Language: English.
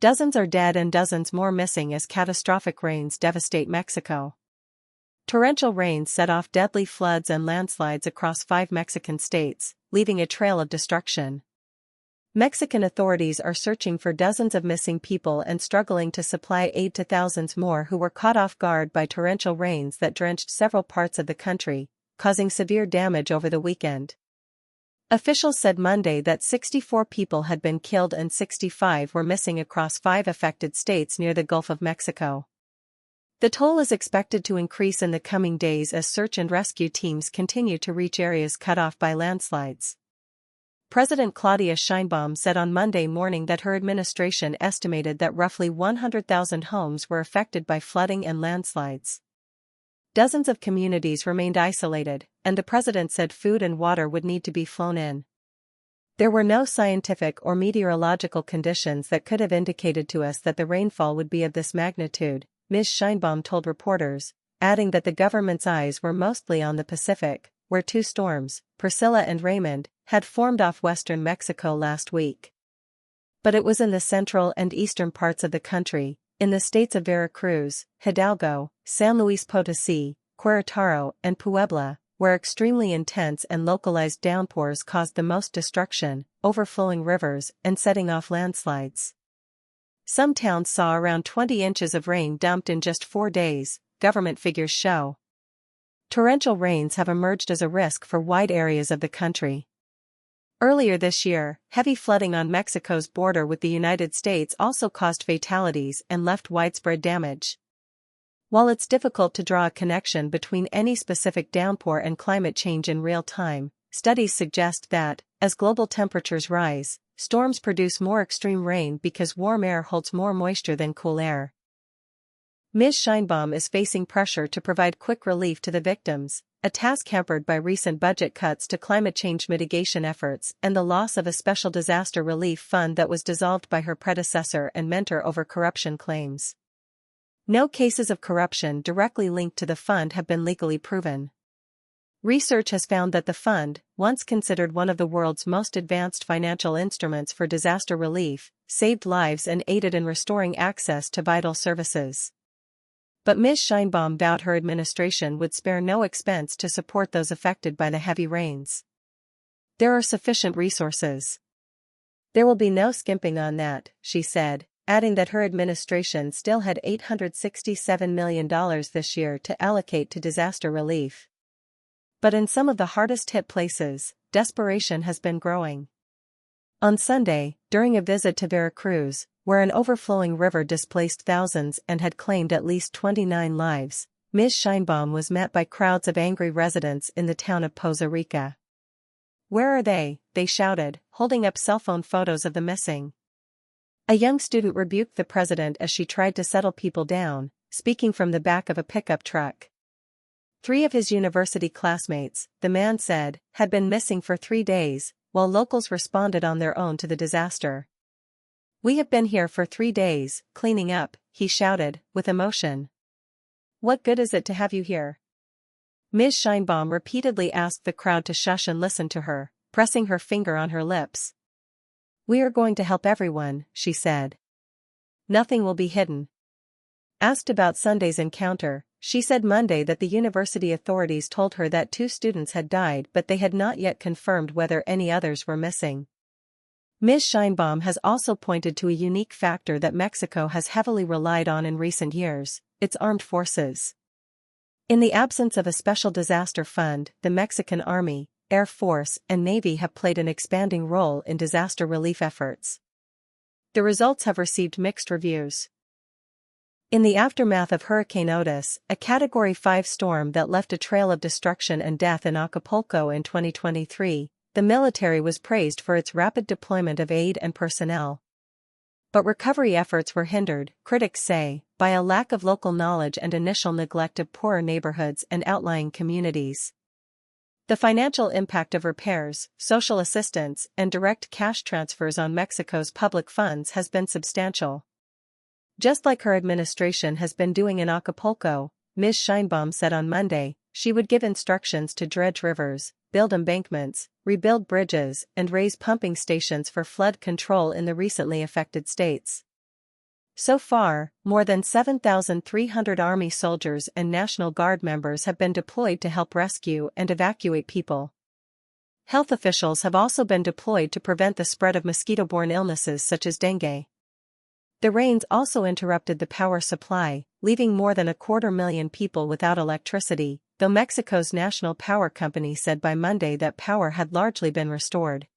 Dozens are dead and dozens more missing as catastrophic rains devastate Mexico. Torrential rains set off deadly floods and landslides across 5 Mexican states, leaving a trail of destruction. Mexican authorities are searching for dozens of missing people and struggling to supply aid to thousands more who were caught off guard by torrential rains that drenched several parts of the country, causing severe damage over the weekend. Officials said Monday that 64 people had been killed and 65 were missing across 5 affected states near the Gulf of Mexico. The toll is expected to increase in the coming days as search and rescue teams continue to reach areas cut off by landslides. President Claudia Sheinbaum said on Monday morning that her administration estimated that roughly 100,000 homes were affected by flooding and landslides. Dozens of communities remained isolated, and the president said food and water would need to be flown in. There were no scientific or meteorological conditions that could have indicated to us that the rainfall would be of this magnitude, Ms. Sheinbaum told reporters, adding that the government's eyes were mostly on the Pacific, where 2 storms, Priscilla and Raymond, had formed off western Mexico last week. But it was in the central and eastern parts of the country, in the states of Veracruz, Hidalgo, San Luis Potosí, Querétaro, and Puebla, where extremely intense and localized downpours caused the most destruction, overflowing rivers and setting off landslides. Some towns saw around 20 inches of rain dumped in just 4 days, government figures show. Torrential rains have emerged as a risk for wide areas of the country. Earlier this year, heavy flooding on Mexico's border with the United States also caused fatalities and left widespread damage. While it's difficult to draw a connection between any specific downpour and climate change in real time, studies suggest that, as global temperatures rise, storms produce more extreme rain because warm air holds more moisture than cool air. Ms. Sheinbaum is facing pressure to provide quick relief to the victims, a task hampered by recent budget cuts to climate change mitigation efforts and the loss of a special disaster relief fund that was dissolved by her predecessor and mentor over corruption claims. No cases of corruption directly linked to the fund have been legally proven. Research has found that the fund, once considered one of the world's most advanced financial instruments for disaster relief, saved lives and aided in restoring access to vital services. But Ms. Sheinbaum vowed her administration would spare no expense to support those affected by the heavy rains. There are sufficient resources. There will be no skimping on that, she said, adding that her administration still had $867 million this year to allocate to disaster relief. But in some of the hardest-hit places, desperation has been growing. On Sunday, during a visit to Veracruz, where an overflowing river displaced thousands and had claimed at least 29 lives, Ms. Sheinbaum was met by crowds of angry residents in the town of Poza Rica. "Where are they?" they shouted, holding up cell phone photos of the missing. A young student rebuked the president as she tried to settle people down, speaking from the back of a pickup truck. 3 of his university classmates, the man said, had been missing for 3 days, while locals responded on their own to the disaster. "We have been here for 3 days, cleaning up," he shouted, with emotion. "What good is it to have you here?" Ms. Sheinbaum repeatedly asked the crowd to shush and listen to her, pressing her finger on her lips. "We are going to help everyone," she said. "Nothing will be hidden." Asked about Sunday's encounter, she said Monday that the university authorities told her that 2 students had died but they had not yet confirmed whether any others were missing. Ms. Sheinbaum has also pointed to a unique factor that Mexico has heavily relied on in recent years: its armed forces. In the absence of a special disaster fund, the Mexican Army, Air Force, and Navy have played an expanding role in disaster relief efforts. The results have received mixed reviews. In the aftermath of Hurricane Otis, a Category 5 storm that left a trail of destruction and death in Acapulco in 2023, the military was praised for its rapid deployment of aid and personnel. But recovery efforts were hindered, critics say, by a lack of local knowledge and initial neglect of poorer neighborhoods and outlying communities. The financial impact of repairs, social assistance, and direct cash transfers on Mexico's public funds has been substantial. Just like her administration has been doing in Acapulco, Ms. Sheinbaum said on Monday, she would give instructions to dredge rivers, build embankments, rebuild bridges, and raise pumping stations for flood control in the recently affected states. So far, more than 7,300 Army soldiers and National Guard members have been deployed to help rescue and evacuate people. Health officials have also been deployed to prevent the spread of mosquito-borne illnesses such as dengue. The rains also interrupted the power supply, leaving more than 250,000 people without electricity, though Mexico's national power company said by Monday that power had largely been restored.